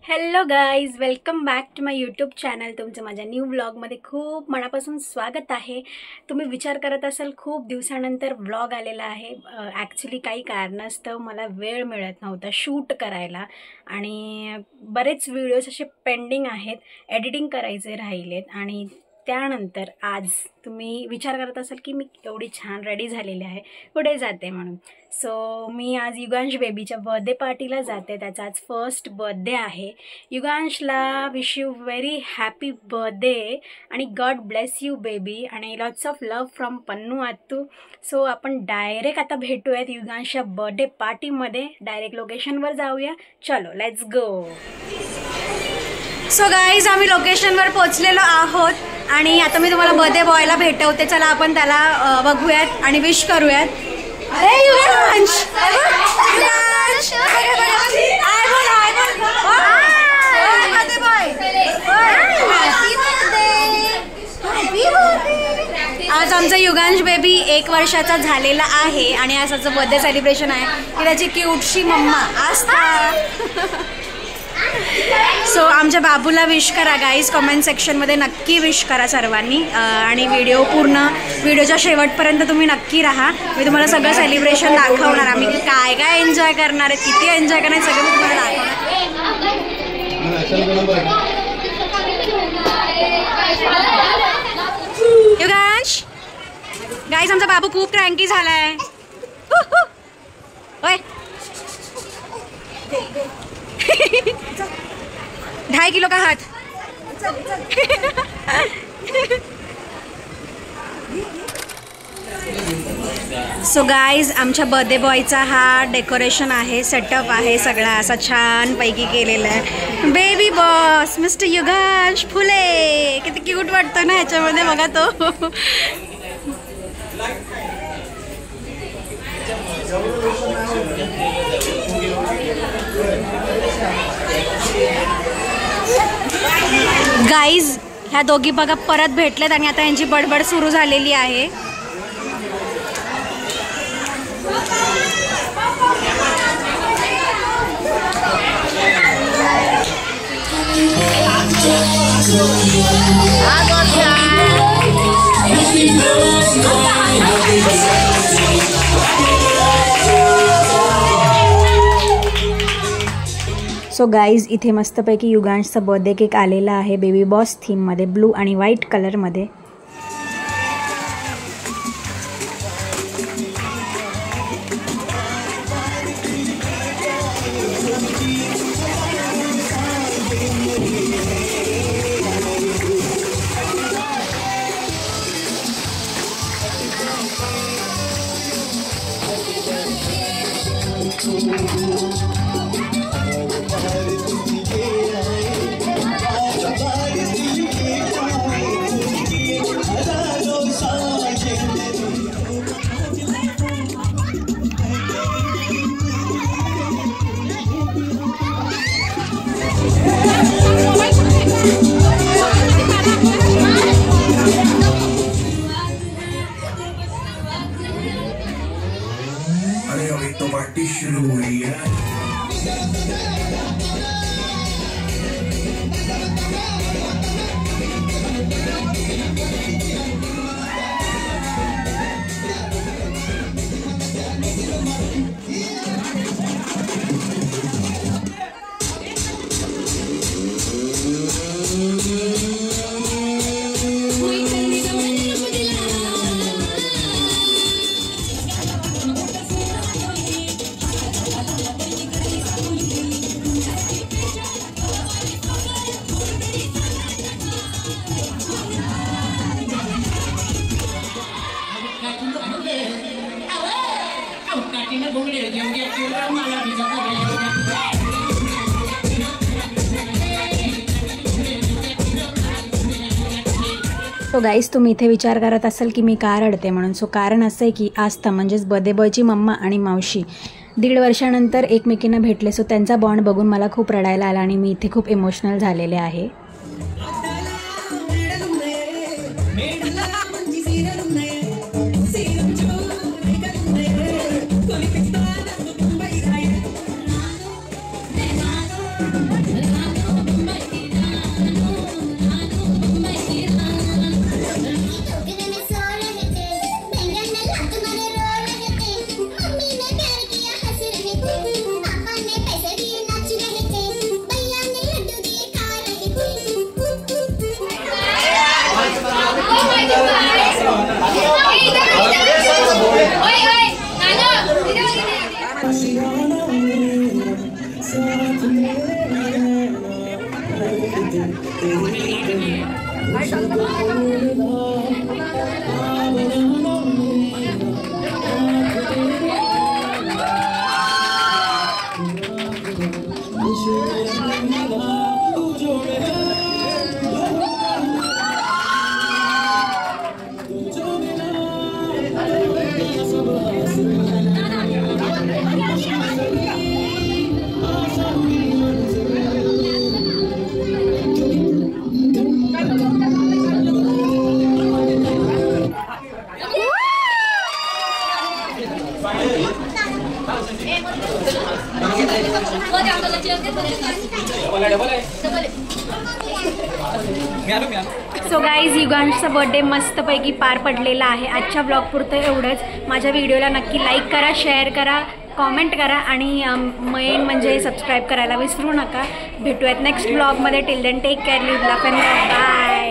Hello guys, welcome back to my YouTube channel. तुमचं माझ्या new व्लॉगमध्ये खूप मनापासून स्वागत आहे. तुम्ही विचार करत असाल खूप दिवसानंतर व्लॉग आलेला आहे. ॲक्च्युली काही कारणास्तव मला वेळ मिळत नव्हता शूट करायला आणि बरेच व्हिडिओज असे पेंडिंग आहेत, एडिटिंग करायचे राहिलेत. आणि त्यानंतर आज तुम्ही विचार करत असाल की मी एवढी छान रेडी झालेली आहे, कुठे जाते म्हणून. सो मी आज युगांश बेबीच्या बर्थडे पार्टीला जाते. त्याचा आज फर्स्ट बर्थडे आहे. युगांशला wish you very happy birthday आणि गॉड ब्लेस यू बेबी आणि lots of love from Pannu आत्तू. सो आपण डायरेक्ट आता भेटूयात युगांशच्या बर्थडे पार्टीमध्ये. डायरेक्ट लोकेशनवर जाऊया. चलो लेट्स गो. सो गाईज, आम्ही लोकेशनवर पोचलेलो आहोत आणि आता मी तुम्हाला बर्थडे बॉयला भेटवते. चला आपण त्याला बघूयात आणि विश करूयात. अरे युगांश, आज आमचा युगांश बेबी 1 वर्षाचा झालेला आहे आणि आज त्याचं बर्थडे सेलिब्रेशन आहे. की त्याची क्यूटशी मम्मा आस्था. सो आमच्या बाबूला विश करा गाईज, कमेंट सेक्शनमध्ये नक्की विश करा सर्वांनी. आणि व्हिडिओच्या शेवटपर्यंत तुम्ही नक्की राहा. मी तुम्हाला सगळं सेलिब्रेशन दाखवणार. आम्ही काय काय एन्जॉय करणार आहे, किती एन्जॉय करणार आहे, सगळं मी तुम्हाला दाखवणार. युगांश गाईज, आमचा बाबू खूप क्रँकी झालाय. ओय 2.5 किलो का हात. सो गाईज, आमच्या बर्थडे बॉयचा हा डेकोरेशन आहे, सेटअप आहे, सगळा असा छान पैकी केलेला आहे. बेबी बॉस मिस्टर युगांश फुले, किती क्यूट वाटतं ना ह्याच्यामध्ये. बघा तो गाईज, ह्या दोघी बघा परत भेटलेत आणि आता यांची बडबड सुरू झालेली आहे. सो गाईज, इथे मस्तपैकी युगांशचा बर्थडे केक आलेला आहे बेबी बॉस थीममध्ये, ब्लू आणि व्हाईट कलरमध्ये. पार्टी शुरू हुई है. सो गाईज, तुम्ही इथे विचार करत असाल की मी का रडते म्हणून. सो कारण असं आहे की आस्था म्हणजेच बर्थडे बॉयची मम्मा आणि मावशी 1.5 वर्षानंतर एकमेकींना भेटले. सो त्यांचा बॉन्ड बघून मला खूप रडायला आला आणि मी इथे खूप इमोशनल झालेले आहे. सो गाईज युगांशचा बर्थडे मस्तपैकी पार पडलेला आहे. आजच्या ब्लॉग पुरतं एवढंच. माझ्या व्हिडिओला नक्की लाईक करा, शेअर करा, कॉमेंट करा आणि मेन म्हणजे सबस्क्राईब करायला विसरू नका. भेटूयात नेक्स्ट ब्लॉगमध्ये. Till then take care, live life and bye.